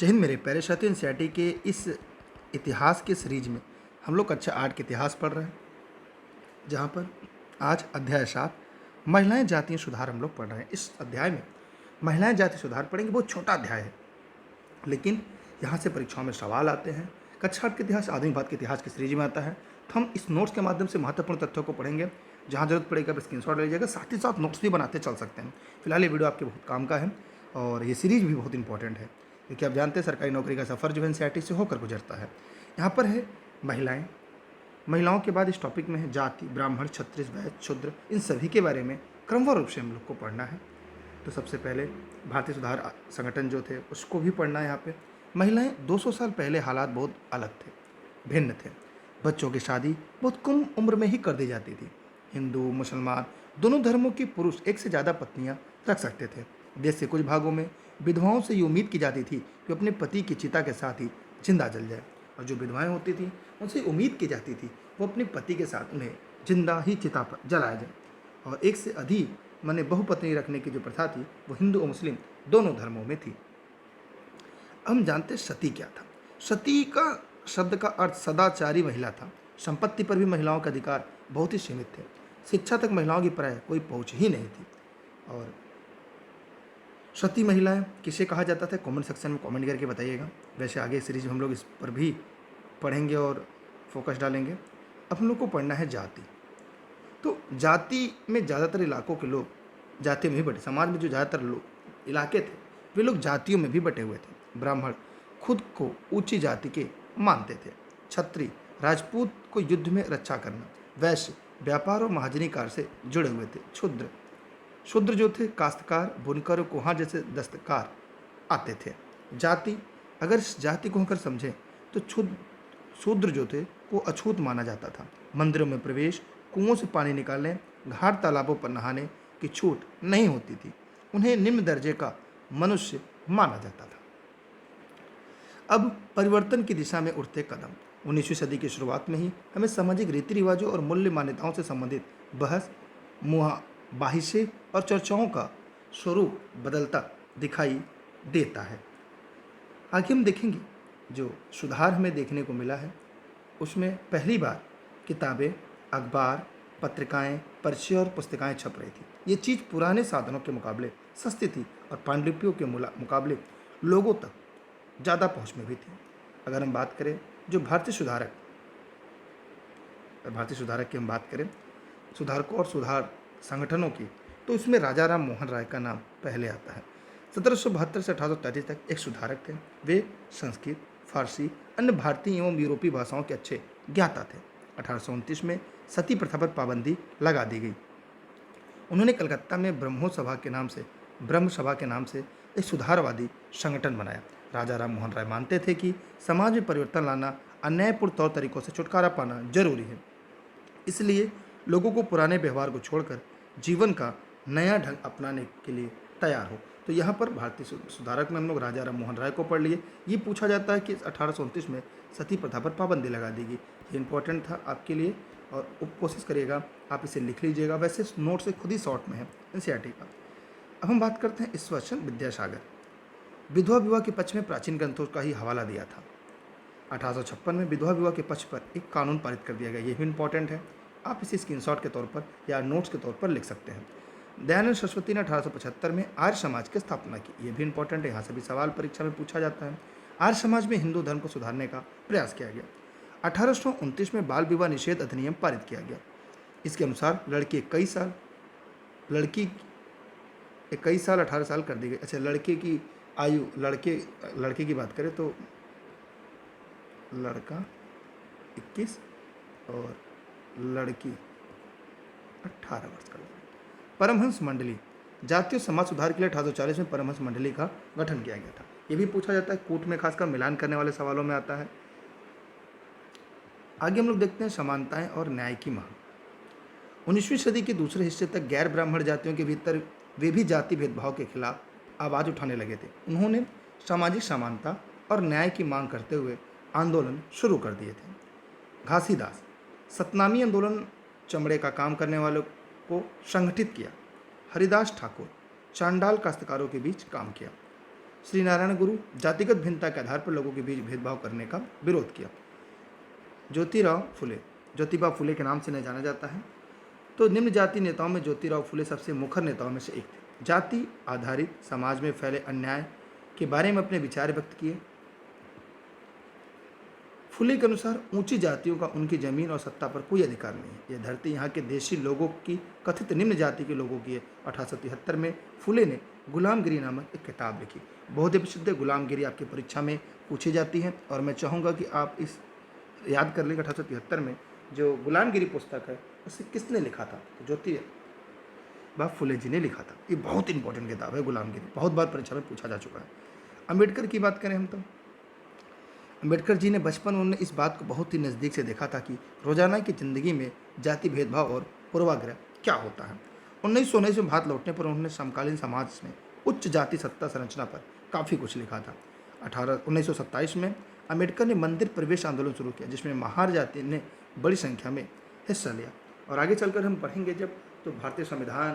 जय हिंद मेरे प्यारे साथियों। एनसीईआरटी के इस इतिहास के सीरीज में हम लोग कक्षा 8 के इतिहास पढ़ रहे हैं, जहाँ पर आज अध्याय 7 महिलाएं जातीय सुधार हम लोग पढ़ रहे हैं। इस अध्याय में महिलाएं जातीय सुधार पढ़ेंगे। बहुत छोटा अध्याय है, लेकिन यहाँ से परीक्षाओं में सवाल आते हैं। कक्षा 8 के इतिहास आधुनिक भारत के इतिहास की सीरीज में आता है, तो हम इस नोट्स के माध्यम से महत्वपूर्ण तथ्यों को पढ़ेंगे। जहाँ जरूरत पड़ेगा स्क्रीनशॉट ले लीजिएगा, साथ ही साथ नोट्स भी बनाते चल सकते हैं। फिलहाल ये वीडियो आपके बहुत काम का है और ये सीरीज भी बहुत इंपॉर्टेंट है, क्योंकि आप जानते हैं सरकारी नौकरी का सफ़र जो है एनसीईआरटी से होकर गुजरता है। यहाँ पर है महिलाएं। महिलाओं के बाद इस टॉपिक में है जाति, ब्राह्मण, क्षत्रिय, वैश्य, शूद्र। इन सभी के बारे में क्रमवार रूप से हम लोग को पढ़ना है। तो सबसे पहले भारतीय सुधार संगठन जो थे उसको भी पढ़ना है। यहाँ पे महिलाएं 200 साल पहले हालात बहुत अलग थे, भिन्न थे। बच्चों की शादी बहुत कम उम्र में ही कर दी जाती थी। हिंदू मुसलमान दोनों धर्मों के पुरुष एक से ज़्यादा पत्नियां रख सकते थे। देश के कुछ भागों में विधवाओं से ये उम्मीद की जाती थी कि अपने पति की चिता के साथ ही जिंदा जल जाए, और जो विधवाएं होती थी उनसे उम्मीद की जाती थी वो अपने पति के साथ उन्हें जिंदा ही चिता पर जलाया जाए। और एक से अधिक माने बहुपत्नी रखने की जो प्रथा थी वो हिंदू और मुस्लिम दोनों धर्मों में थी। हम जानते सती क्या था। सती का शब्द का अर्थ सदाचारी महिला था। संपत्ति पर भी महिलाओं का अधिकार बहुत ही सीमित थे। शिक्षा तक महिलाओं की प्राय कोई पहुंच ही नहीं थी। और सती महिलाएं किसे कहा जाता था, कमेंट सेक्शन में कमेंट करके बताइएगा। वैसे आगे सीरीज में हम लोग इस पर भी पढ़ेंगे और फोकस डालेंगे। अब हम लोग को पढ़ना है जाति। तो जाति में ज़्यादातर इलाकों के लोग जातियों में भी बटे। समाज में जो ज़्यादातर लोग इलाके थे वे लोग जातियों में भी बटे हुए थे। ब्राह्मण खुद को ऊंची जाति के मानते थे। क्षत्रिय राजपूत को युद्ध में रक्षा करना। वैश्य व्यापार और महाजनी कार्य से जुड़े हुए थे। शूद्र जो थे काश्तकार, बुनकर और कुम्हार जैसे दस्तकार आते थे। जाति, अगर इस जाति को होकर समझें तो शूद्र जो थे वो अछूत माना जाता था। मंदिरों में प्रवेश, कुओं से पानी निकालने, घाट तालाबों पर नहाने की छूट नहीं होती थी। उन्हें निम्न दर्जे का मनुष्य माना जाता था। अब परिवर्तन की दिशा में उठते कदम। 19वीं सदी की शुरुआत में ही हमें सामाजिक रीति रिवाजों और मूल्य मान्यताओं से संबंधित बहस, मुहाबाहिसे और चर्चाओं का स्वरूप बदलता दिखाई देता है। आगे हम देखेंगे जो सुधार हमें देखने को मिला है उसमें पहली बार किताबें, अखबार, पत्रिकाएं, पर्चे और पुस्तिकाएं छप रही थी। ये चीज़ पुराने साधनों के मुकाबले सस्ती थी और पांडुलिपियों के मुकाबले लोगों तक ज़्यादा पहुँच में भी थी। अगर हम बात करें जो भारतीय सुधारक की हम बात करें, सुधारकों और सुधार संगठनों की, तो इसमें राजा राम मोहन राय का नाम पहले आता है। 1772 से 1833 तक एक सुधारक थे। वे संस्कृत, फारसी, अन्य भारतीय एवं यूरोपीय भाषाओं के अच्छे ज्ञाता थे। 1829 में सती प्रथा पर पाबंदी लगा दी गई। उन्होंने कलकत्ता में ब्रह्म सभा के नाम से एक सुधारवादी संगठन बनाया। राजा राम मोहन राय मानते थे कि समाज में परिवर्तन लाना, अन्यायपूर्ण तौर तरीकों से छुटकारा पाना जरूरी है। इसलिए लोगों को पुराने व्यवहार को छोड़कर जीवन का नया ढंग अपनाने के लिए तैयार हो। तो यहाँ पर भारतीय सुधारक में हम लोग राजा राम मोहन राय को पढ़ लिए। ये पूछा जाता है कि 1829 में सती प्रथा पर पाबंदी लगा दी गई। ये इंपॉर्टेंट था आपके लिए और कोशिश करिएगा आप इसे लिख लीजिएगा। वैसे नोट से खुद ही शॉर्ट में है एनसीईआरटी का। अब हम बात करते हैं ईश्वरचंद विद्यासागर। विधवा विवाह के पक्ष में प्राचीन ग्रंथों का ही हवाला दिया था। 1856 में विधवा विवाह के पक्ष पर एक कानून पारित कर दिया गया। ये भी इंपॉर्टेंट है, आप इसे स्क्रीनशॉट के तौर पर या नोट्स के तौर पर लिख सकते हैं। दयानंद सरस्वती ने 1875 में आर्य समाज की स्थापना की। ये भी इंपॉर्टेंट है, यहाँ से भी सवाल परीक्षा में पूछा जाता है। आर्य समाज में हिंदू धर्म को सुधारने का प्रयास किया गया। 1829 में बाल विवाह निषेध अधिनियम पारित किया गया। इसके अनुसार लड़की 21 साल 18 साल कर दी गई। अच्छा, लड़के की आयु, लड़के की बात करें तो लड़का 21 और लड़की 18 वर्ष का। परमहंस मंडली, जातीय समाज सुधार के लिए 1840 में परमहंस मंडली का गठन किया गया था। ये भी पूछा जाता है, कोर्ट में खासकर मिलान करने वाले सवालों में आता है। आगे हम लोग देखते हैं समानताएं और न्याय की मांग। 19वीं सदी के दूसरे हिस्से तक गैर ब्राह्मण जातियों के भीतर वे भी जाति भेदभाव के खिलाफ आवाज़ उठाने लगे थे। उन्होंने सामाजिक समानता और न्याय की मांग करते हुए आंदोलन शुरू कर दिए थे। घासीदास, सतनामी आंदोलन चमड़े का काम करने वालों को संगठित किया। हरिदास ठाकुर, चांडाल काश्तकारों के बीच काम किया। श्री नारायण गुरु जातिगत भिन्नता के आधार पर लोगों के बीच भेदभाव करने का विरोध किया। ज्योतिबा फुले के नाम से नहीं जाना जाता है। तो निम्न जाति नेताओं में ज्योतिराव फुले सबसे मुखर नेताओं में से एक थे। जाति आधारित समाज में फैले अन्याय के बारे में अपने विचार व्यक्त किए। फुले के अनुसार ऊंची जातियों का उनकी जमीन और सत्ता पर कोई अधिकार नहीं है। यह धरती यहाँ के देशी लोगों की कथित निम्न जाति के लोगों की है। 1873 में फुले ने गुलामगिरी नामक एक किताब लिखी। बहुत ही प्रसिद्ध गुलामगिरी आपकी परीक्षा में पूछी जाती है और मैं चाहूँगा कि आप इस याद कर लेंगे 1873 में जो गुलामगिरी पुस्तक है उसे किसने लिखा था? तो ज्योतिबा फुले जी ने लिखा था। ये बहुत इंपॉर्टेंट किताब है गुलामगिरी, बहुत बार परीक्षा में पूछा जा चुका है। अम्बेडकर की बात करें हम तो अम्बेडकर जी ने बचपन में इस बात को बहुत ही नज़दीक से देखा था कि रोजाना की ज़िंदगी में जाति भेदभाव और पूर्वाग्रह क्या होता है। 1919 में भारत लौटने पर उन्होंने समकालीन समाज में उच्च जाति सत्ता संरचना पर काफ़ी कुछ लिखा था। 1927 में अम्बेडकर ने मंदिर प्रवेश आंदोलन शुरू किया, जिसमें महार जाति ने बड़ी संख्या में हिस्सा लिया। और आगे चलकर हम पढ़ेंगे जब तो भारतीय संविधान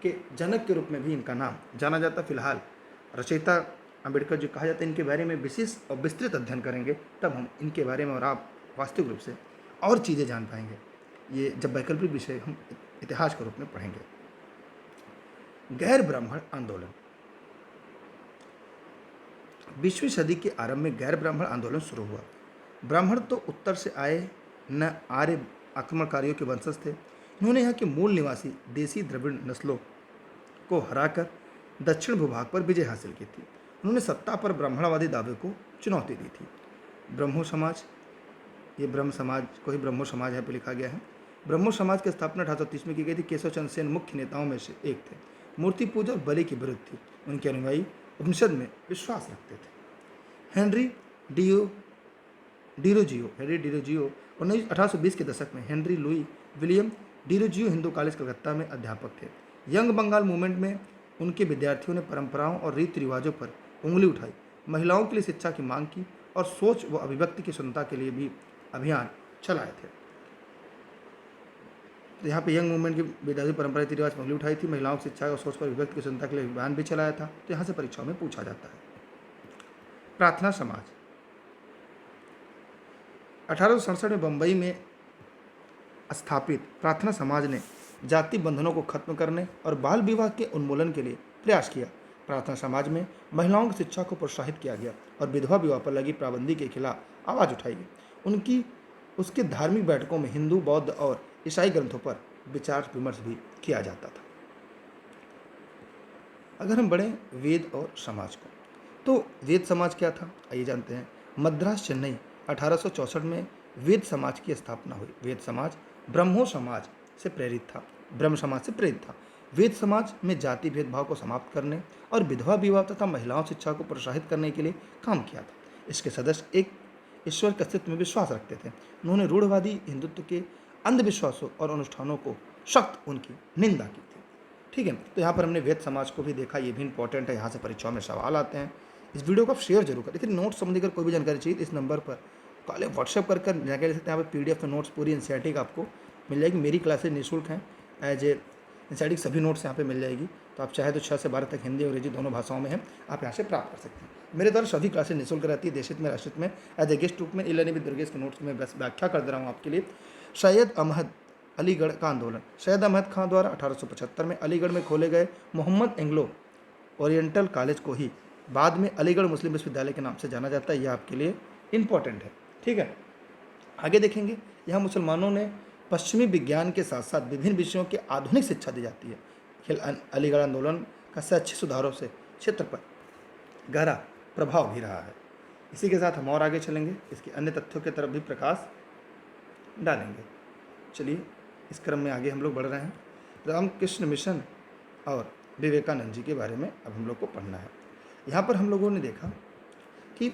के जनक के रूप में भी इनका नाम जाना जाता। फिलहाल रचयिता अम्बेडकर जो कहा जाता है, इनके बारे में विशेष और विस्तृत अध्ययन करेंगे, तब हम इनके बारे में और आप वास्तविक रूप से और चीज़ें जान पाएंगे। ये जब वैकल्पिक विषय हम इतिहास के रूप में पढ़ेंगे। गैर ब्राह्मण आंदोलन। 20वीं सदी के आरंभ में गैर ब्राह्मण आंदोलन शुरू हुआ। ब्राह्मण तो उत्तर से आए न आर्य आक्रमणकारियों के वंशज थे। इन्होंने यहाँ के मूल निवासी देसी द्रविड़ नस्लों को हराकर दक्षिण भूभाग पर विजय हासिल की थी। उन्होंने सत्ता पर ब्राह्मणवादी दावे को चुनौती दी थी। ब्रह्मो समाज, ये ब्रह्म समाज को ही ब्रह्मो समाज यहाँ पर लिखा गया है। ब्रह्मो समाज की स्थापना 1830 में की गई थी। केशव चंद्र सेन मुख्य नेताओं में से एक थे। मूर्ति पूजा और बलि के विरुद्ध थी। उनके अनुयायी उपनिषद में विश्वास रखते थे। हेनरी डिरोजियो 1820 के दशक में Henry Louis William Derozio Hindu college Calcutta में अध्यापक थे। यंग बंगाल मूवमेंट में उनके विद्यार्थियों ने परंपराओं और रीति रिवाजों पर उंगली उठाई, महिलाओं के लिए शिक्षा की मांग की और सोच व अभिव्यक्ति की स्वतंत्रता के लिए भी अभियान चलाए थे। तो यहाँ पे यंग मूवमेंट की विद्यार्थी परंपरा रीति रिवाज पर उंगली उठाई थी, महिलाओं की शिक्षा और सोच पर अभिव्यक्ति की स्वतंत्रता के लिए अभियान भी चलाया था। तो यहाँ से परीक्षाओं में पूछा जाता है। प्रार्थना समाज। 1867 में बम्बई में स्थापित प्रार्थना समाज ने जाति बंधनों को खत्म करने और बाल विवाह के उन्मूलन के लिए प्रयास किया। प्रार्थना समाज में महिलाओं की शिक्षा को प्रोत्साहित किया गया और विधवा विवाह पर लगी पाबंदी के खिलाफ आवाज़ उठाई गई। उसके धार्मिक बैठकों में हिंदू, बौद्ध और ईसाई ग्रंथों पर विचार विमर्श भी किया जाता था। अगर हम बढ़ें वेद और समाज को, तो वेद समाज क्या था आइए जानते हैं। मद्रास चेन्नई 1864 में वेद समाज की स्थापना हुई। वेद समाज ब्रह्मो समाज से प्रेरित था। ब्रह्म समाज से प्रेरित था। वेद समाज में जाति भेदभाव को समाप्त करने और विधवा विवाह तथा महिलाओं शिक्षा को प्रोत्साहित करने के लिए काम किया था। इसके सदस्य एक ईश्वर के अस्तित्व में विश्वास रखते थे। उन्होंने रूढ़वादी हिंदुत्व के अंधविश्वासों और अनुष्ठानों को सख्त उनकी निंदा की थी। ठीक है, तो यहाँ पर हमने वेद समाज को भी देखा, ये भी इंपॉर्टेंट है, यहाँ से परीक्षाओं में सवाल आते हैं। इस वीडियो को आप शेयर जरूर करें। देखिए नोट्स संबंधी अगर कोई भी जानकारी चाहिए इस नंबर पर कॉल व्हाट्सएप कर जाकर ले सकते हैं। यहाँ पर PDF में नोट्स पूरी एनसीईआरटी का आपको मिल जाएगी। मेरी क्लासेज निःशुल्क हैं, एज ए एनसीईआरटी की सभी नोट्स यहाँ पे मिल जाएगी। तो आप चाहे तो 6 से 12 तक हिंदी और अंग्रेजी दोनों भाषाओं में हैं, आप यहाँ से प्राप्त कर सकते हैं। मेरे द्वारा सभी क्लासेज निःशुल्क रहती है, देशित में राष्ट्रित में। एज ए गेस्ट रूप में ई-लर्निंग विद दुर्गेश के नोट्स में बस व्याख्या कर दे रहा हूँ आपके लिए। सैयद अहमद अलीगढ़ का आंदोलन। सैयद अहमद खां द्वारा 1875 में अलीगढ़ में खोले गए मोहम्मद एंग्लो ओरिएंटल कॉलेज को ही बाद में अलीगढ़ मुस्लिम विश्वविद्यालय के नाम से जाना जाता है। यह आपके लिए इंपॉर्टेंट है। ठीक है, आगे देखेंगे। यहाँ मुसलमानों ने पश्चिमी विज्ञान के साथ साथ विभिन्न विषयों की आधुनिक शिक्षा दी जाती है। अलीगढ़ आंदोलन का शैक्षिक सुधारों से क्षेत्र पर गहरा प्रभाव भी रहा है। इसी के साथ हम और आगे चलेंगे, इसके अन्य तथ्यों की तरफ भी प्रकाश डालेंगे। चलिए इस क्रम में आगे हम लोग बढ़ रहे हैं। रामकृष्ण मिशन और विवेकानंद जी के बारे में अब हम लोग को पढ़ना है। यहाँ पर हम लोगों ने देखा कि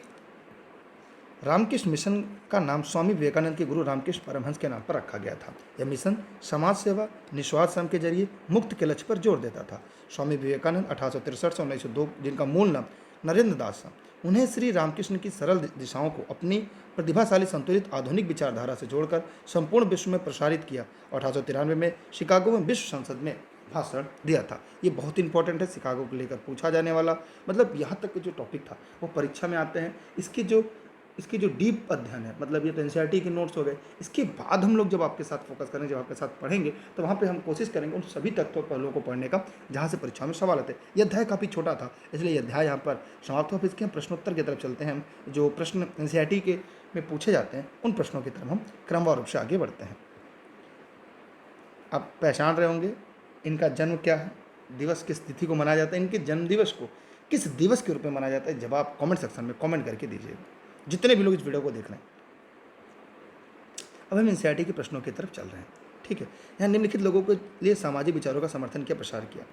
रामकृष्ण मिशन का नाम स्वामी विवेकानंद के गुरु रामकृष्ण परमहंस के नाम पर रखा गया था। यह मिशन समाज सेवा, निस्वार्थ श्रम के जरिए मुक्त के लक्ष्य पर जोर देता था। स्वामी विवेकानंद 1863 से 1902, जिनका मूल नाम नरेंद्र दास था, उन्हें श्री रामकृष्ण की सरल दिशाओं को अपनी प्रतिभाशाली संतुलित आधुनिक विचारधारा से जोड़कर संपूर्ण विश्व में प्रसारित किया। 1893 में शिकागो में विश्व संसद में भाषण दिया था। ये बहुत इंपॉर्टेंट है, शिकागो को लेकर पूछा जाने वाला, मतलब यहाँ तक के जो टॉपिक था वो परीक्षा में आते हैं। इसकी जो डीप अध्ययन है, मतलब ये तो एनसीईआरटी के नोट्स हो गए। इसके बाद हम लोग जब आपके साथ फोकस करेंगे, जब आपके साथ पढ़ेंगे, तो वहाँ पे हम कोशिश करेंगे उन सभी तत्वों पहलुओं को पढ़ने का जहाँ से परीक्षा में सवाल आते हैं। ये अध्याय काफ़ी छोटा था, इसलिए ये अध्याय यहाँ पर समाप्त हो। फिर इसके हम प्रश्नोत्तर की तरफ चलते हैं। हम जो प्रश्न एनसीईआरटी के में पूछे जाते हैं उन प्रश्नों की तरफ हम क्रमवार रूप से आगे बढ़ते हैं। आप पहचान रहे होंगे इनका जन्म क्या है, दिवस किस तिथि को मनाया जाता है, इनके जन्म दिवस को किस दिवस के रूप में मनाया जाता है। जवाब कमेंट सेक्शन में कमेंट करके दीजिएगा, जितने भी लोग इस वीडियो को देख रहे हैं। अब हम एनसीईआरटी के प्रश्नों की तरफ चल रहे हैं। ठीक है, यहाँ निम्नलिखित लोगों के लिए सामाजिक विचारों का समर्थन किया, प्रसार किया।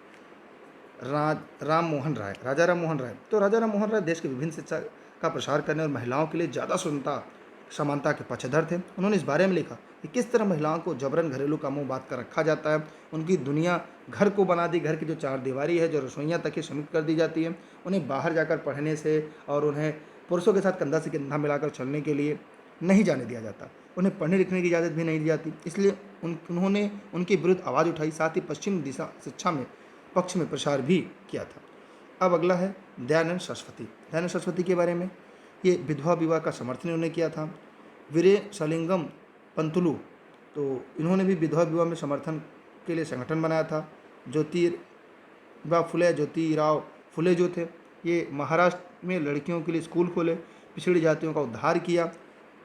राम मोहन राय, राजा राम मोहन राय। तो राजा राम मोहन राय देश के विभिन्न शिक्षा का प्रसार करने और महिलाओं के लिए ज़्यादा स्वतंत्रता समानता के पक्षधर थे। उन्होंने इस बारे में लिखा कि किस तरह महिलाओं को जबरन घरेलू कामों बात कर रखा जाता है। उनकी दुनिया घर को बना दी, घर की जो चार दीवारी है, जो रसोइयाँ तक ही सीमित कर दी जाती है। उन्हें बाहर जाकर पढ़ने से और उन्हें पुरुषों के साथ कंधा से कंधा मिलाकर चलने के लिए नहीं जाने दिया जाता। उन्हें पढ़ने लिखने की इजाज़त भी नहीं दी जाती, इसलिए उन्होंने उनके विरुद्ध आवाज़ उठाई। साथ ही पश्चिम दिशा शिक्षा में पक्ष में प्रसार भी किया था। अब अगला है दयानंद सरस्वती। दयानंद सरस्वती के बारे में, ये विधवा विवाह का समर्थन इन्होंने किया था। वीरे सलिंगम पंतुलु, तो इन्होंने भी विधवा विवाह में समर्थन के लिए संगठन बनाया था। ज्योतिराव फुले जो थे, ये महाराष्ट्र में लड़कियों के लिए स्कूल खोले, पिछड़ी जातियों का उद्धार किया।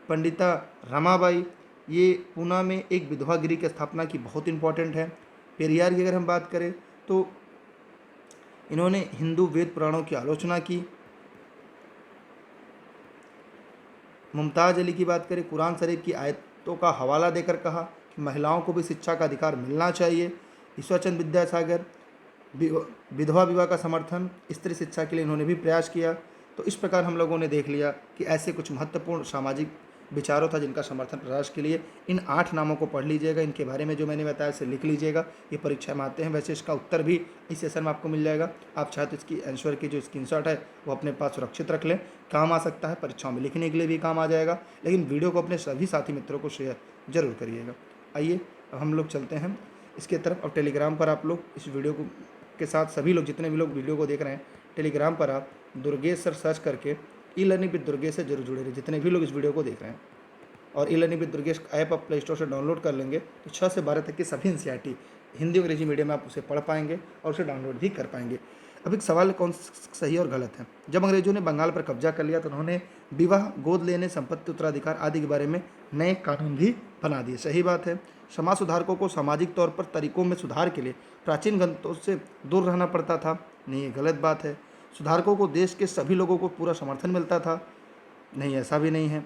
पंडिता रमाबाई, ये पूना में एक विधवा गृह की स्थापना की, बहुत इंपॉर्टेंट है। पेरियार की अगर हम बात करें तो इन्होंने हिंदू वेद पुराणों की आलोचना की। मुमताज़ अली की बात करें, कुरान शरीफ की आयतों का हवाला देकर कहा कि महिलाओं को भी शिक्षा का अधिकार मिलना चाहिए। ईश्वरचंद विद्यासागर, विधवा विवाह का समर्थन, स्त्री शिक्षा के लिए इन्होंने भी प्रयास किया। तो इस प्रकार हम लोगों ने देख लिया कि ऐसे कुछ महत्वपूर्ण सामाजिक विचारों था जिनका समर्थन प्रयास के लिए। इन 8 नामों को पढ़ लीजिएगा, इनके बारे में जो मैंने बताया इसे लिख लीजिएगा, ये परीक्षा में आते हैं। वैसे इसका उत्तर भी इस सेशन में आपको मिल जाएगा। आप चाहे तो इसकी आंसर की जो स्क्रीनशॉट है वो अपने पास सुरक्षित रख लें, काम आ सकता है, परीक्षाओं में लिखने के लिए भी काम आ जाएगा। लेकिन वीडियो को अपने सभी साथी मित्रों को शेयर जरूर करिएगा। आइए अब हम लोग चलते हैं इसके तरफ। अब टेलीग्राम पर आप लोग इस वीडियो को के साथ सभी लोग, जितने भी लोग वीडियो को देख रहे हैं, टेलीग्राम पर आप दुर्गेश सर सर्च करके ई लर्निंग विद दुर्गेश से जरूर जुड़े रहे। जितने भी लोग इस वीडियो को देख रहे हैं, और e learning with Durgesh app आप प्ले स्टोर से डाउनलोड कर लेंगे तो 6 से 12 तक की सभी एनसीईआरटी हिंदी और अंग्रेजी मीडियम में आप उसे पढ़ पाएंगे और उसे डाउनलोड भी कर पाएंगे। अब एक सवाल कौन सही और गलत है। जब अंग्रेजों ने बंगाल पर कब्जा कर लिया तो उन्होंने विवाह, गोद लेने, संपत्ति उत्तराधिकार आदि के बारे में नए कानून भी बना दिए। सही बात है। समाज सुधारकों को सामाजिक तौर पर तरीकों में सुधार के लिए प्राचीन ग्रंथों से दूर रहना पड़ता था। नहीं, ये गलत बात है। सुधारकों को देश के सभी लोगों को पूरा समर्थन मिलता था। नहीं, ऐसा भी नहीं है।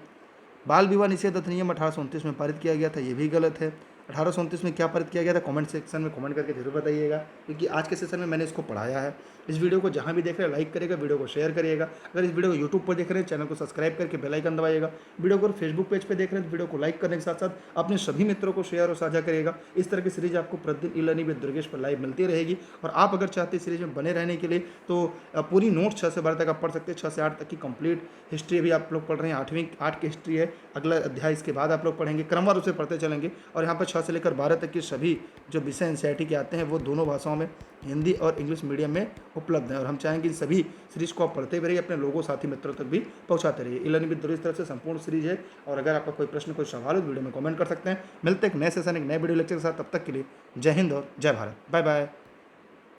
बाल विवाह निषेध अधिनियम 1829 में पारित किया गया था, ये भी गलत है। 1829 में क्या पारित किया गया था, कमेंट सेक्शन में कमेंट करके जरूर बताइएगा, क्योंकि आज के सेशन में मैंने इसको पढ़ाया है। इस वीडियो को जहाँ भी देख रहे हैं लाइक करिएगा, वीडियो को शेयर करिएगा। अगर इस वीडियो को यूट्यूब पर देख रहे हैं, चैनल को सब्सक्राइब करके बेल आइकन दबाइएगा। वीडियो को फेसबुक पेज पर देख रहे हैं, वीडियो को लाइक करने के साथ साथ अपने सभी मित्रों को शेयर और साझा करिएगा। इस तरह की सीरीज आपको प्रतिदिन ई लर्निंग विद दुर्गेश पर लाइव मिलती रहेगी। और आप अगर चाहते हैं सीरीज में बने रहने के लिए तो पूरी नोट्स 6 से 12 तक आप पढ़ सकते हैं। 6 से 8 तक की कंप्लीट हिस्ट्री भी आप लोग पढ़ रहे हैं। 8 की हिस्ट्री है, अगला अध्याय इसके बाद आप लोग पढ़ेंगे, क्रमवार रूप से पढ़ते चलेंगे। और यहाँ पर 6 से लेकर 12 तक की सभी जो विषय एनसीईआरटी के आते हैं वो दोनों भाषाओं में, हिंदी और इंग्लिश मीडियम में उपलब्ध हैं। और हम चाहेंगे इन सभी सीरीज को आप पढ़ते भी रहिए, अपने लोगों, साथी, मित्रों तक भी पहुंचाते रहिए। ई लर्निंग विद दुर्गेश तरफ से संपूर्ण सीरीज है। और अगर आपका कोई प्रश्न, कोई सवाल हो वीडियो में कमेंट कर सकते हैं। मिलते हैं एक नए सेशन, एक नए वीडियो लेक्चर के साथ। तब तक के लिए जय हिंद और जय भारत। Bye bye.